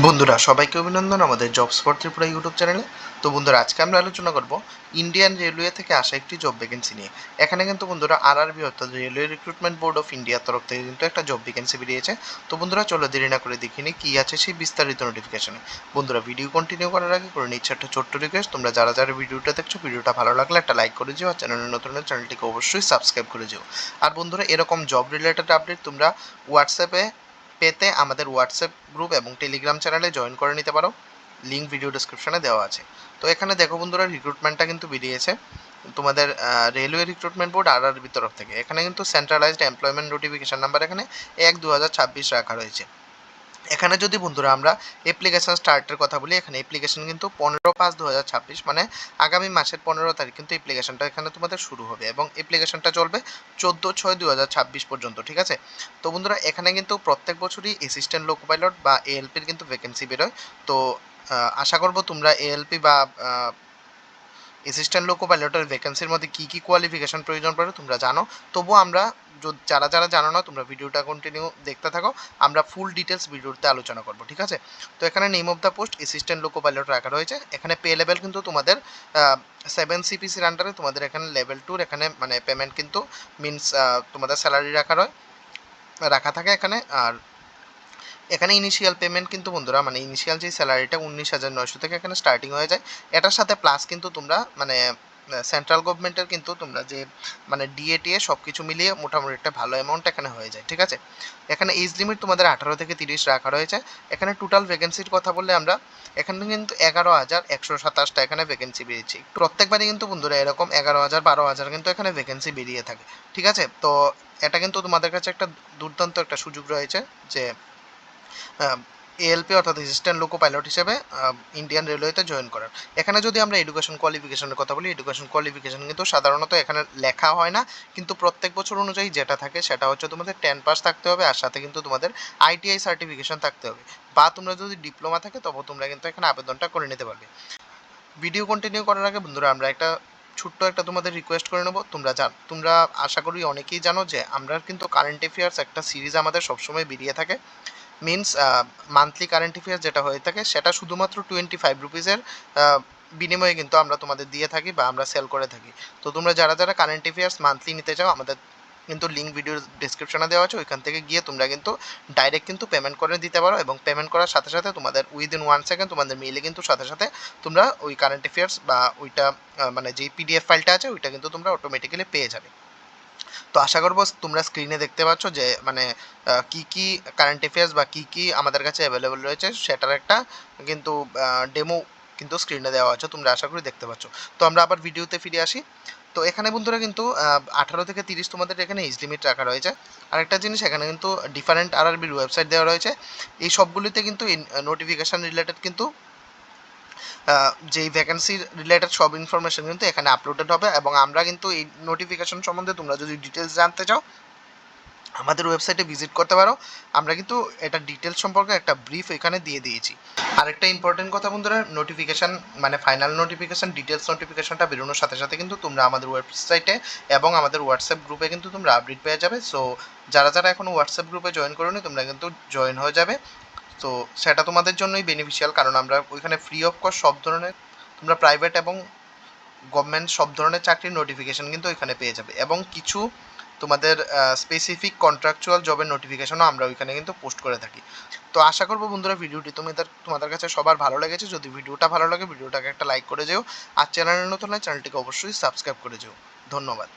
বন্ধুরা সবাইকে অভিনন্দন আমাদের জব স্পট ত্রিপুরা ইউটিউব চ্যানেলে। তো বন্ধুরা আজকে আমরা আলোচনা করব ইন্ডিয়ান রেলওয়ে থেকে আসা একটি জব ভ্যাকেন্সি নিয়ে। এখানে কিন্তু বন্ধুরা আরআরবি অর্থাৎ রেলওয়ে রিক্রুটমেন্ট বোর্ড অফ ইন্ডিয়ার তরফ থেকে কিন্তু একটা জব ভ্যাকেন্সি বেরিয়েছে। তো বন্ধুরা চলো দেরি না করে দেখে নিই কী আছে সেই বিস্তারিত নোটিফিকেশনে। বন্ধুরা ভিডিও কন্টিনিউ করার আগে করে নিচ্ছে একটা ছোট্ট রিকোয়েস্ট, তোমরা যারা যারা ভিডিওটা দেখছো ভিডিওটা ভালো লাগলে একটা লাইক করে যেও, আর চ্যানেলের নতুন চ্যানেলটিকে অবশ্যই সাবস্ক্রাইব করে যেও। আর বন্ধুরা এরকম জব রিলেটেড আপডেট তোমরা হোয়াটসঅ্যাপে পেতে আমাদের হোয়াটসঅ্যাপ গ্রুপ এবং টেলিগ্রাম চ্যানেলে জয়েন করে নিতে পারো, লিঙ্ক ভিডিও ডিসক্রিপশনে দেওয়া আছে। তো এখানে দেখো বন্ধুরা রিক্রুটমেন্টটা কিন্তু বেরিয়েছে তোমাদের রেলওয়ে রিক্রুটমেন্ট বোর্ড আরআরবির তরফ থেকে। এখানে কিন্তু সেন্ট্রালাইজড এমপ্লয়মেন্ট নোটিফিকেশন নাম্বার এখানে 1/2026 রাখা রয়েছে। এখানে যদি বন্ধুরা আমরা অ্যাপ্লিকেশন স্টার্টের কথা বলি, এখানে অ্যাপ্লিকেশন কিন্তু 15/5/2026 মানে আগামী মাসের 15 তারিখ কিন্তু অ্যাপ্লিকেশনটা এখানে তোমাদের শুরু হবে এবং অ্যাপ্লিকেশনটা চলবে 14/6/2026 পর্যন্ত, ঠিক আছে। তো বন্ধুরা এখানে কিন্তু প্রত্যেক বছরই অ্যাসিস্ট্যান্ট লোকো পাইলট বা এএলপির কিন্তু ভ্যাকেন্সি বেরোয়। তো আশা করবো তোমরা এএলপি বা অ্যাসিস্ট্যান্ট লোকো পাইলটের ভ্যাকেন্সির মধ্যে কী কী কোয়ালিফিকেশন প্রয়োজন পড়ে তোমরা জানো। তবুও আমরা যারা যারা জানো না তোমরা ভিডিওটা কন্টিনিউ দেখতে থাকো, আমরা ফুল ডিটেলস ভিডিওতে আলোচনা করবো, ঠিক আছে। তো এখানে name of the post assistant loco pilot রাখা রয়েছে। এখানে পে লেভেল কিন্তু তোমাদের 7 সিপিসির আন্ডারে তোমাদের এখানে লেভেল 2 এখানে মানে পেমেন্ট কিন্তু মিনস তোমাদের স্যালারি রাখা থাকে এখানে। আর এখানে ইনিশিয়াল পেমেন্ট কিন্তু বন্ধুরা মানে ইনিশিয়াল যে স্যালারিটা 19,900 থেকে এখানে স্টার্টিং হয়ে যায়। এটার সাথে প্লাস কিন্তু তোমরা মানে সেন্ট্রাল গভর্নমেন্টের কিন্তু তোমরা যে মানে ডিএটিএ সব কিছু মিলিয়ে মোটামুটি একটা ভালো অ্যামাউন্ট এখানে হয়ে যায়, ঠিক আছে। এখানে এজ লিমিট তোমাদের 18 থেকে 30 রাখা রয়েছে। এখানে টোটাল ভ্যাকেন্সির কথা বললে আমরা এখানে কিন্তু 11,127টা এখানে ভ্যাকেন্সি বেরিয়েছে। প্রত্যেকবারই কিন্তু বন্ধুরা এরকম 11,000 12,000 কিন্তু এখানে ভ্যাকেন্সি বেরিয়ে থাকে, ঠিক আছে। তো এটা কিন্তু তোমাদের কাছে একটা দুর্দান্ত একটা সুযোগ রয়েছে যে এএলপি অর্থাৎ অ্যাসিস্ট্যান্ট লোকো পাইলট হিসেবে ইন্ডিয়ান রেলওয়েতে জয়েন করার। এখানে যদি আমরা এডুকেশন কোয়ালিফিকেশনের কথা বলি, এডুকেশন কোয়ালিফিকেশন কিন্তু সাধারণত এখানে লেখা হয় না, কিন্তু প্রত্যেক বছর অনুযায়ী যেটা থাকে সেটা হচ্ছে তোমাদের 10 পাস থাকতে হবে, আর সাথে কিন্তু তোমাদের আইটিআই সার্টিফিকেশন থাকতে হবে, বা তোমরা যদি ডিপ্লোমা থাকে তবে তোমরা কিন্তু এখানে আবেদনটা করে নিতে পারবে। ভিডিও কন্টিনিউ করার আগে বন্ধুরা আমরা একটা ছোট্ট একটা তোমাদের রিকোয়েস্ট করে নেবো। তোমরা আশা করি অনেকেই জানো যে আমরা কিন্তু কারেন্ট অ্যাফেয়ার্স একটা সিরিজ আমাদের সবসময় বেরিয়ে থাকে। মিনস মান্থলি কারেন্ট অ্যাফেয়ার্স যেটা হয়ে থাকে সেটা শুধুমাত্র 25 রুপিসের বিনিময়ে কিন্তু আমরা তোমাদের দিয়ে থাকি বা আমরা সেল করে থাকি। তো তোমরা যারা যারা কারেন্ট অ্যাফেয়ার্স মান্থলি নিতে চাও, আমাদের কিন্তু লিঙ্ক ভিডিওর ডিসক্রিপশনে দেওয়া আছে, ওইখান থেকে গিয়ে তোমরা কিন্তু ডাইরেক্ট কিন্তু পেমেন্ট করে দিতে পারো এবং পেমেন্ট করার সাথে সাথে তোমাদের উইদিন 1 সেকেন্ড তোমাদের মেইলে কিন্তু সাথে সাথে তোমরা ওই কারেন্ট অ্যাফেয়ার্স বা ওইটা মানে যেই পিডিএফ ফাইলটা আছে ওইটা কিন্তু তোমরা অটোমেটিক্যালি পেয়ে যাবে। তো আশা করবো তোমরা স্ক্রিনে দেখতে পাচ্ছ যে মানে কী কী কারেন্ট অ্যাফেয়ার্স বা কী কী আমাদের কাছে অ্যাভেলেবল রয়েছে সেটার একটা কিন্তু ডেমো কিন্তু স্ক্রিনে দেওয়া আছে, তোমরা আশা করি দেখতে পাচ্ছ। তো আমরা আবার ভিডিওতে ফিরে আসি। তো এখানে বন্ধুরা কিন্তু 18 থেকে 30 তোমাদের এখানে এজ লিমিট রাখা রয়েছে। আরেকটা জিনিস এখানে কিন্তু ডিফারেন্ট আরআরবির ওয়েবসাইট দেওয়া রয়েছে। এই সবগুলিতে কিন্তু নোটিফিকেশান রিলেটেড কিন্তু যেই ভ্যাকেন্সির রিলেটেড সব ইনফরমেশন কিন্তু এখানে আপলোডেড হবে এবং আমরা কিন্তু এই নোটিফিকেশন সম্বন্ধে তোমরা যদি ডিটেলস জানতে চাও আমাদের ওয়েবসাইটে ভিজিট করতে পারো। আমরা কিন্তু এটা ডিটেলস সম্পর্কে একটা ব্রিফ এখানে দিয়ে দিয়েছি। আরেকটা ইম্পর্টেন্ট কথা বন্ধুরা, নোটিফিকেশান মানে ফাইনাল নোটিফিকেশান ডিটেলস নোটিফিকেশনটা বেরোনোর সাথে সাথে কিন্তু তোমরা আমাদের ওয়েবসাইটে এবং আমাদের হোয়াটসঅ্যাপ গ্রুপে কিন্তু তোমরা আপডেট পেয়ে যাবে। সো যারা যারা এখনও হোয়াটসঅ্যাপ গ্রুপে জয়েন করোনি তোমরা কিন্তু জয়েন হয়ে যাবে। তো সেটা তোমাদের জন্যই বেনিফিশিয়াল, কারণ আমরা ওইখানে ফ্রি অফ কস্ট সব ধরনের তোমরা প্রাইভেট এবং গভর্নমেন্ট সব ধরনের চাকরির নোটিফিকেশান কিন্তু ওইখানে পেয়ে যাবে এবং কিছু তোমাদের স্পেসিফিক কন্ট্রাকচুয়াল জবের নোটিফিকেশনও আমরা ওইখানে কিন্তু পোস্ট করে থাকি। তো আশা করবো বন্ধুরা ভিডিওটি তোমাদের কাছে সবার ভালো লেগেছে। যদি ভিডিওটা ভালো লাগে ভিডিওটাকে একটা লাইক করে যেও, আর চ্যানেলের নতুন হয় চ্যানেলটিকে অবশ্যই সাবস্ক্রাইব করে যেও। ধন্যবাদ।